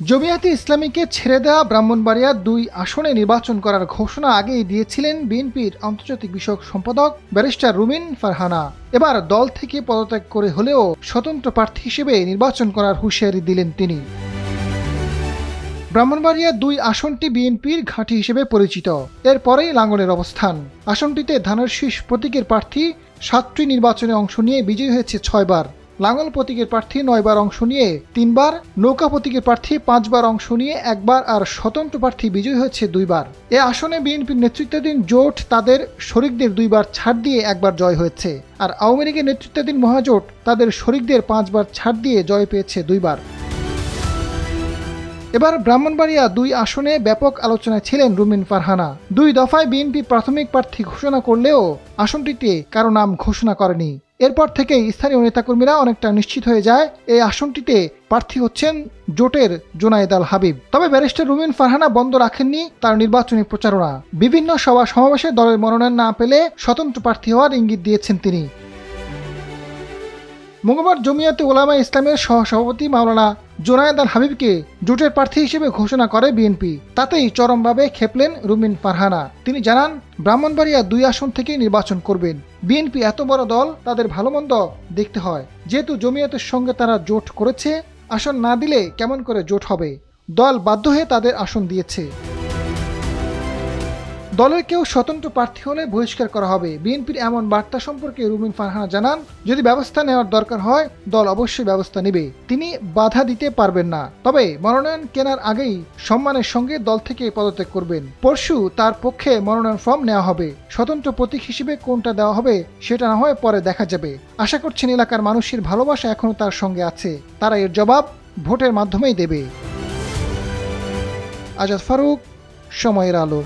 জমিয়াতে ইসলামীকে ছেড়ে দেওয়া ব্রাহ্মণবাড়িয়া ২ আসনে নির্বাচন করার ঘোষণা আগেই দিয়েছিলেন বিএনপির আন্তর্জাতিক বিষয়ক সম্পাদক ব্যারিস্টার রুমিন ফারহানা। এবার দল থেকে পদত্যাগ করে হলেও স্বতন্ত্র প্রার্থী হিসেবে নির্বাচন করার হুঁশিয়ারি দিলেন তিনি। ব্রাহ্মণবাড়িয়া ২ আসনটি বিএনপির ঘাঁটি হিসেবে পরিচিত। এরপরেই লাঙ্গলের অবস্থান। আসনটিতে ধানের শীষ প্রতীকের প্রার্থী ৭টি নির্বাচনে অংশ নিয়ে বিজয়ী হয়েছে ৬ বার। লাঙ্গল প্রতীকের প্রার্থী ৯ বার অংশ নিয়ে ৩ বার, নৌকা প্রতীকের প্রার্থী ৫ বার অংশ নিয়ে ১ বার আর স্বতন্ত্র প্রার্থী বিজয়ী হয়েছে ২ বার। এ আসনে বিএনপির নেতৃত্বাধীন জোট তাদের শরিকদের ২ বার ছাড় দিয়ে ১ বার জয় হয়েছে, আর আওয়ামী লীগের নেতৃত্বাধীন মহাজোট তাদের শরিকদের ৫ বার ছাড় দিয়ে জয় পেয়েছে ২ বার। এবার ব্রাহ্মণবাড়িয়া ২ আসনে ব্যাপক আলোচনায় ছিলেন রুমিন ফারহানা। ২ দফায় বিএনপি প্রাথমিক প্রার্থী ঘোষণা করলেও আসনটিতে কারো নাম ঘোষণা করেনি। এরপর থেকেই স্থানীয় নেতাকর্মীরা অনেকটা নিশ্চিত হয়ে যায় এই আসনটিতে প্রার্থী হচ্ছেন জোটের জোনায়েদ আল হাবিব। তবে ব্যারিস্টার রুমিন ফারহানা বন্ধ রাখেননি তার নির্বাচনী প্রচারণা। বিভিন্ন সভা সমাবেশে দলের মনোনয়ন না পেলে স্বতন্ত্র প্রার্থী হওয়ার ইঙ্গিত দিয়েছেন তিনি। মঙ্গলবার জমিয়াতে উলামা ইসলামের সহসভাপতি মাওলানা জোনায়েদ আল হাবিবকে জোটের প্রার্থী হিসেবে ঘোষণা করে বিএনপি। তাতেই চরমভাবে খেপলেন রুমিন ফারহানা। তিনি জানান, ব্রাহ্মণবাড়িয়া ২ আসন থেকেই নির্বাচন করবেন। বিএনপি এত বড় দল, তাদের ভালো মন্দ দেখতে হয়। যেহেতু জমিয়াতের সঙ্গে তারা জোট করেছে, আসন না দিলে কেমন করে জোট হবে? দল বাধ্য হয়ে তাদের আসন দিয়েছে। দলের কেউ স্বতন্ত্র প্রার্থী হলে বহিষ্কার করা হবে। বিএনপির এমন বার্তা সম্পর্কে রুমিন ফারহানা জানান, যদি ব্যবস্থা নেওয়ার দরকার হয় দল অবশ্যই ব্যবস্থা নেবে। তিনি বাধা দিতে পারবেন না। তবে মনোনয়ন কেনার আগেই সম্মানের সঙ্গে দল থেকে পদত্যাগ করবেন। পরশু তার পক্ষে মনোনয়ন ফর্ম নেওয়া হবে। স্বতন্ত্র প্রতীক হিসেবে কোনটা দেওয়া হবে সেটা না হয় পরে দেখা যাবে। আশা করছেন এলাকার মানুষের ভালোবাসা এখনো তার সঙ্গে আছে। তারা এর জবাব ভোটের মাধ্যমেই দেবে। আজাদ ফারুক, সময়ের আলো।